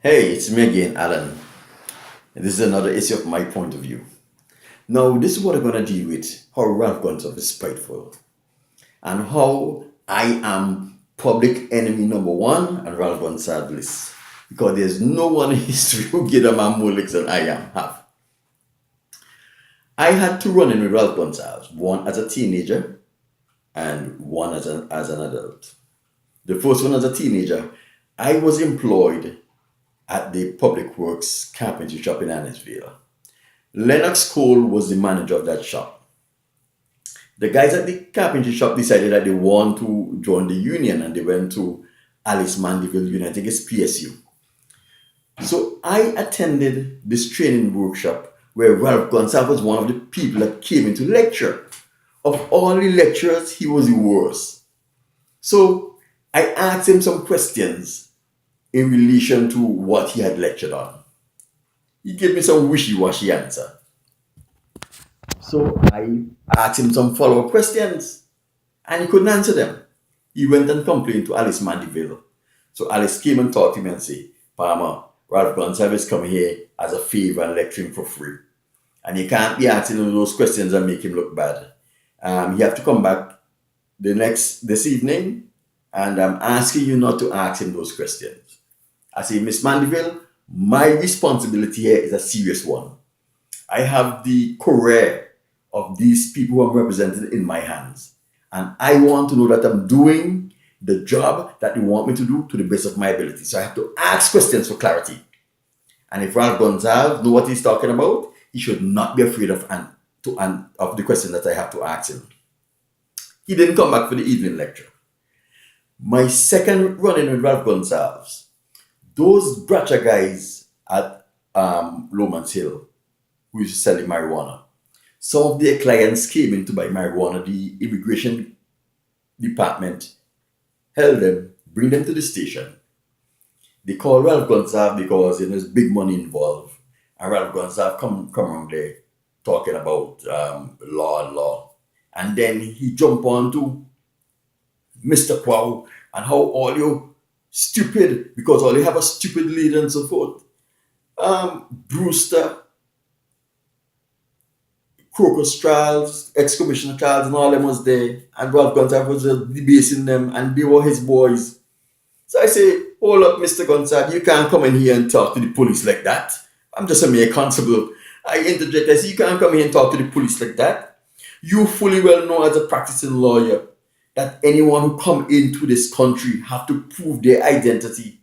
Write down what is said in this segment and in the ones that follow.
Hey, it's me again, Alan. This is another issue of my point of view. Now, this is what I'm going to deal with how Ralph Gonsalves is spiteful and how I am public enemy number one and Ralph Gonsalves list. Because there's no one in history who get a man more licks than I have. I had two run in with Ralph Gonsalves, one as a teenager and one as an adult. The first one as a teenager, I was employed at the Public Works carpentry shop in Annisville. Lennox Cole was the manager of that shop. The guys at the carpentry shop decided that they want to join the union and they went to Alice Mandeville Union, I think it's PSU. So I attended this training workshop where Ralph Gonsalves was one of the people that came into lecture. Of all the lecturers, he was the worst. So I asked him some questions in relation to what he had lectured on. He gave me some wishy-washy answer. So I asked him some follow-up questions and he couldn't answer them. He went and complained to Alice Mandeville. So Alice came and talked to me and said, Palmer, Ralph Gonsalves come here as a favor and lecture him for free. And you can't be asking him those questions and make him look bad. You have to come back this evening and I'm asking you not to ask him those questions. I say, Miss Mandeville, my responsibility here is a serious one. I have the career of these people who I'm representing in my hands. And I want to know that I'm doing the job that they want me to do to the best of my ability. So I have to ask questions for clarity. And if Ralph Gonsalves knows what he's talking about, he should not be afraid of the question that I have to ask him. He didn't come back for the evening lecture. My second run-in with Ralph Gonsalves, those Bratcher guys at Lomans Hill who used to sell the marijuana, some of their clients came in to buy marijuana. The immigration department held them, bring them to the station. They called Ralph Gonsalves because there's big money involved. And Ralph Gonsalves come around there talking about law and law. And then he jumped on to Mr. Quao and how all you stupid, because all you have a stupid leader and so forth. Brewster, Crocus trials, ex-commissioner trials, and all them was there. And Ralph Gonsalves was debasing them, and they were his boys. So I say, hold up, Mr. Gonsalves, you can't come in here and talk to the police like that. I'm just a mere constable. I interject, I say, you can't come here and talk to the police like that. You fully well know as a practicing lawyer that anyone who come into this country have to prove their identity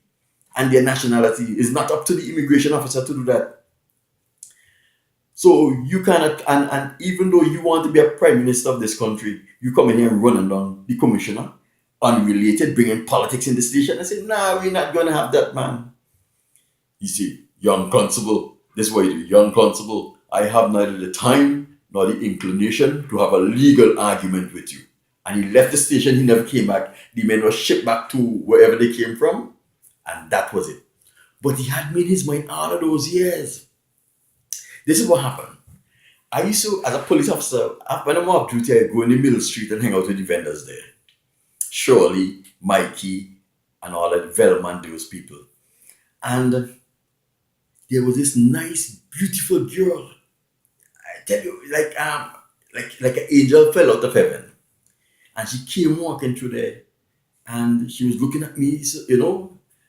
and their nationality. It's not up to the immigration officer to do that. So you cannot, and even though you want to be a prime minister of this country, you come in here and running down the commissioner, unrelated, bringing politics in the station. I say, nah, we're not going to have that, man. You see, young constable, this is what you do, young constable, I have neither the time nor the inclination to have a legal argument with you. And he left the station, he never came back. The men were shipped back to wherever they came from, and that was it. But he had made his mind all of those years. This is what happened. I used to, as a police officer, when I'm off duty, I go in the middle street and hang out with the vendors there. Shirley, Mikey, and all that, Velma, those people. And there was this nice, beautiful girl. I tell you, like an angel fell out of heaven. And she came walking through there. And she was looking at me,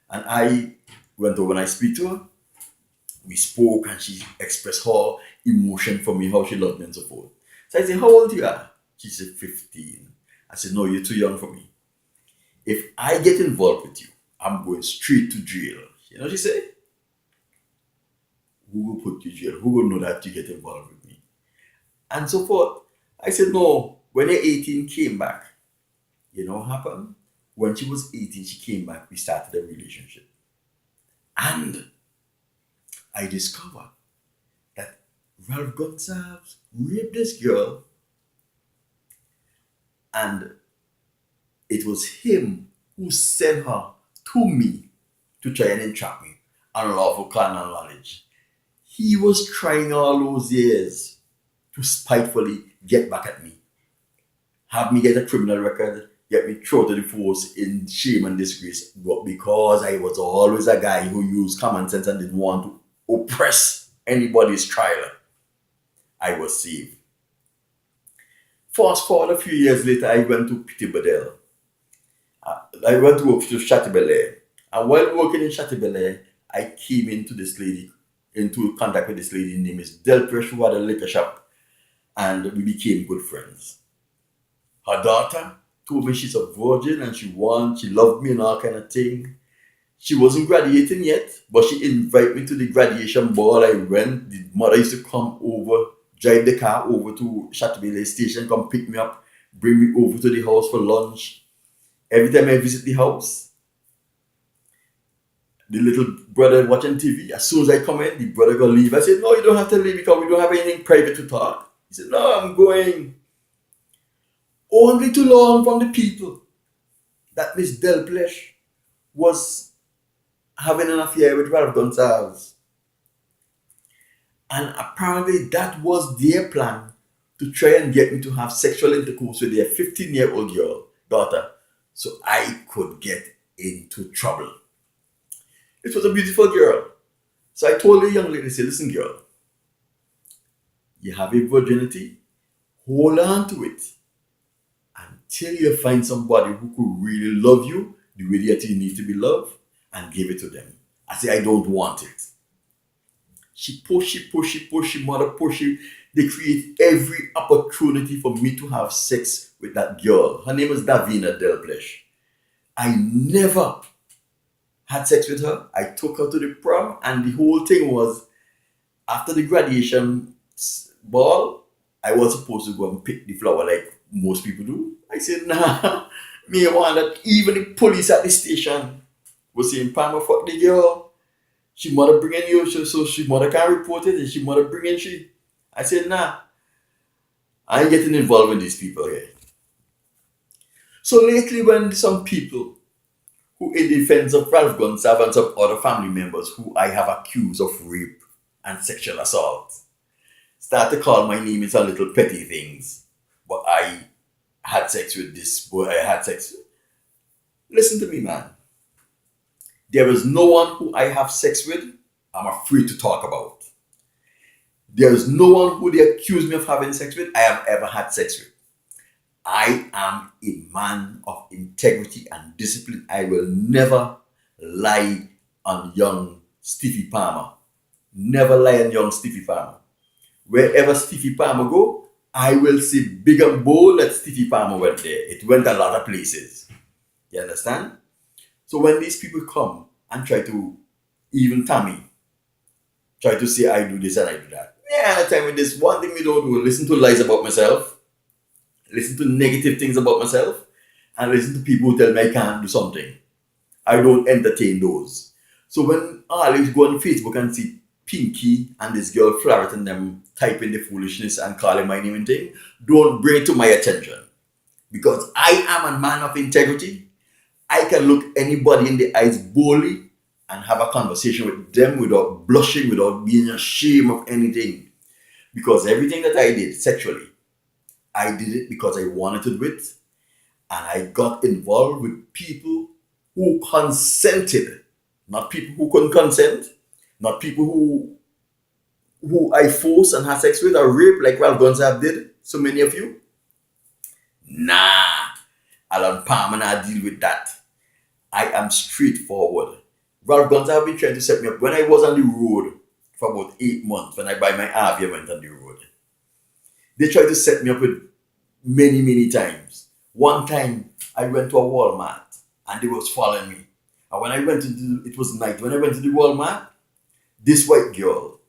and I went over and I speak to her. We spoke and she expressed her emotion for me, how she loved me and so forth. So I said, how old you are? She said, 15. I said, no, you're too young for me. If I get involved with you, I'm going straight to jail. You know what she said? Who will put you in jail? Who will know that you get involved with me? And so forth. I said, no, when you're 18, came back. You know what happened? When she was 18, she came back. We started a relationship. And I discovered that Ralph Gonsalves raped this girl, and it was him who sent her to me to try and entrap me, unlawful carnal knowledge. He was trying all those years to spitefully get back at me, have me get a criminal record, get me thrown to the force in shame and disgrace. But because I was always a guy who used common sense and didn't want to oppress anybody's trial, I was saved. Fast forward a few years later, I went to Pitibadel. I went to work to Chateaubelair. And while working in Chateaubelair, I came into contact with this lady named Miss Delpresh, who had a liquor shop, and we became good friends. Her daughter told me she's a virgin and she loved me and all kind of thing. She wasn't graduating yet, but she invited me to the graduation ball. I went. The mother used to come over, drive the car over to Chateaubelair station, come pick me up, bring me over to the house for lunch. Every time I visit the house, the little brother watching TV, as soon as I come in, the brother gonna leave. I said, no, you don't have to leave because we don't have anything private to talk. He said, no, I'm going. Only to learn from the people that Miss Delplesh was having an affair with Ralph Gonsalves. And apparently that was their plan to try and get me to have sexual intercourse with their 15-year-old daughter, so I could get into trouble. It was a beautiful girl. So I told the young lady, say, listen, girl, you have a virginity, hold on to it until you find somebody who could really love you the way that you need to be loved, and give it to them. I say, I don't want it. She push, mother push. They create every opportunity for me to have sex with that girl. Her name is Davina Delplesh. I never had sex with her. I took her to the prom, and the whole thing was, after the graduation ball, I was supposed to go and pick the flower like most people do. I said, nah, me want that. Even the police at the station was saying, Palmer, fuck the girl. She mother bringing you, so she mother can't report it, and she mother bringing she. I said, nah, I ain't getting involved with these people here. So lately, when some people who in defense of Ralph Gonsalves and some other family members who I have accused of rape and sexual assault start to call my name in some little petty things, but I had sex with this boy, I had sex with. Listen to me, man. There is no one who I have sex with I'm afraid to talk about. There is no one who they accuse me of having sex with I have ever had sex with. I am a man of integrity and discipline. I will never lie on young Stevie Palmer. Never lie on young Stevie Palmer. Wherever Stevie Palmer go, I will say big and bold that Stevie Palmer went there. It went a lot of places. You understand? So when these people come and try to, even Tammy, try to say I do this and I do that. Yeah, tell me this. One thing we don't do, listen to lies about myself, listen to negative things about myself, and listen to people who tell me I can't do something. I don't entertain those. So when Alex go on Facebook and see Pinky and this girl Flaret and them typing the foolishness and calling my name and thing, don't bring it to my attention. Because I am a man of integrity. I can look anybody in the eyes boldly and have a conversation with them without blushing, without being ashamed of anything. Because everything that I did sexually, I did it because I wanted to do it. And I got involved with people who consented. Not people who couldn't consent. Not people who I forced and had sex with or raped like Ralph Gonsalves did. So many of you. Nah. Allan Palmer and I deal with that. I am straightforward. Ralph Gonsalves been trying to set me up. When I was on the road for about 8 months, when I buy my RV, I went on the road. They tried to set me up with many times. One time, I went to a Walmart and they was following me. And when I went it was night. When I went to the Walmart, this white girl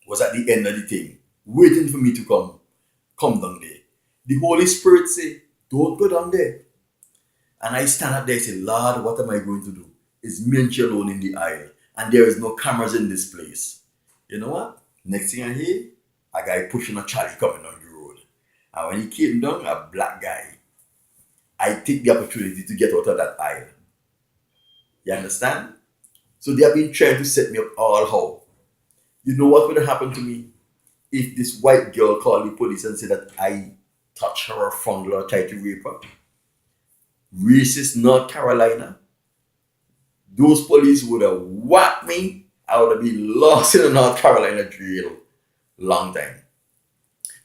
was at the end of the thing, waiting for me to come down there. The Holy Spirit say, don't go down there. And I stand up there and say, Lord, what am I going to do? It's me and you alone in the aisle. And there is no cameras in this place. You know what? Next thing I hear, a guy pushing a trolley coming on the road. And when he came down, a black guy, I take the opportunity to get out of that aisle. You understand? So they have been trying to set me up all how. You know what would have happened to me if this white girl called the police and said that I touched her or fondled her or tried to rape her? racist North Carolina, those police would have whacked me. I would have been lost in the North Carolina jail long time.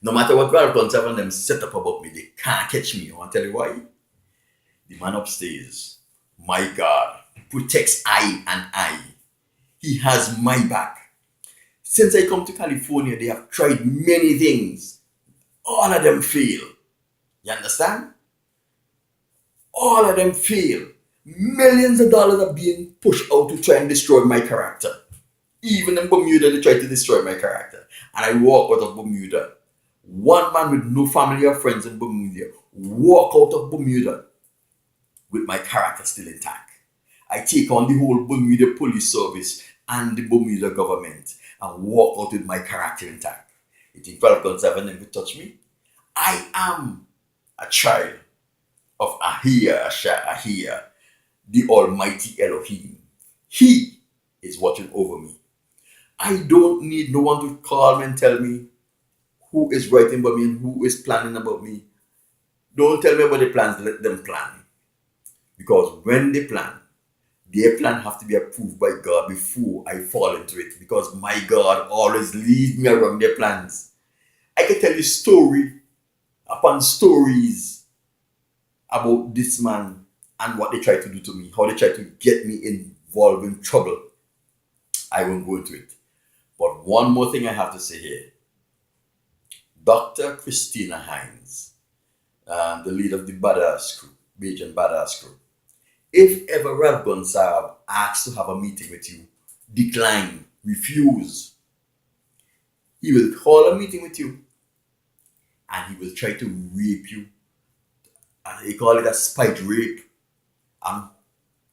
No matter what Ralph Gonsalves and them set up about me, they can't catch me. I want to tell you why? The man upstairs, my God, protects I and I. He has my back. Since I come to California, they have tried many things. All of them fail. You understand? All of them fail. Millions of dollars are being pushed out to try and destroy my character. Even in Bermuda, they try to destroy my character. And I walk out of Bermuda. One man with no family or friends in Bermuda walk out of Bermuda with my character still intact. I take on the whole Bermuda police service and the Bermuda government and walk out with my character intact. You think Ralph Gonsalves never touch me? I am a child of Ahia, the Almighty Elohim. He is watching over me. I don't need no one to call me and tell me who is writing about me and who is planning about me. Don't tell me about the plans, let them plan. Because when they plan, their plan have to be approved by God before I fall into it. Because my God always leads me around their plans. I can tell you story upon stories about this man and what they try to do to me, how they try to get me involved in trouble. I won't go into it. But one more thing I have to say here. Dr. Kristina Hinds, the leader of the Badass crew, Bajan Badass crew. If ever Ralph Gonsalves asks to have a meeting with you, decline, refuse. He will call a meeting with you and he will try to rape you. And they call it a spite rape, and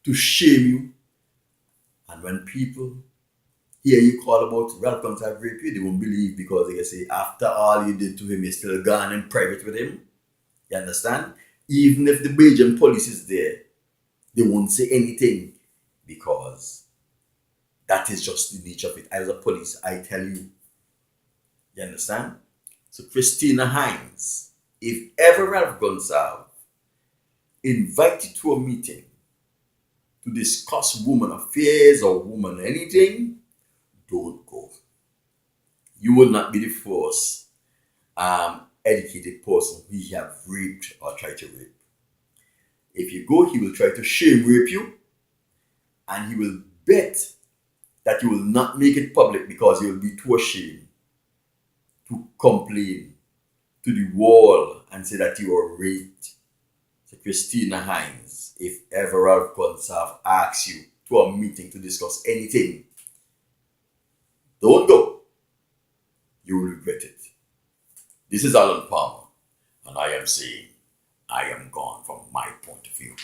to shame you. And when people hear you call about Ralph Gonsalves rape you, they won't believe, because they say after all you did to him, you're still gone in private with him. You understand? Even if the Bajan police is there, they won't say anything, because that is just the nature of it. As a police, I tell you. You understand? So Kristina Hinds, if ever Ralph Gonsalves invite you to a meeting to discuss woman affairs or woman anything, don't go. You will not be the first educated person he have raped or tried to rape. If you go, he will try to shame rape you, and he will bet that you will not make it public because you will be too ashamed to complain to the wall and say that you were raped. So Kristina Hinds, if ever Ralph Gonsalves asks you to a meeting to discuss anything, don't go. You will regret it. This is Allan Palmer, and I am saying I am gone from my point of view.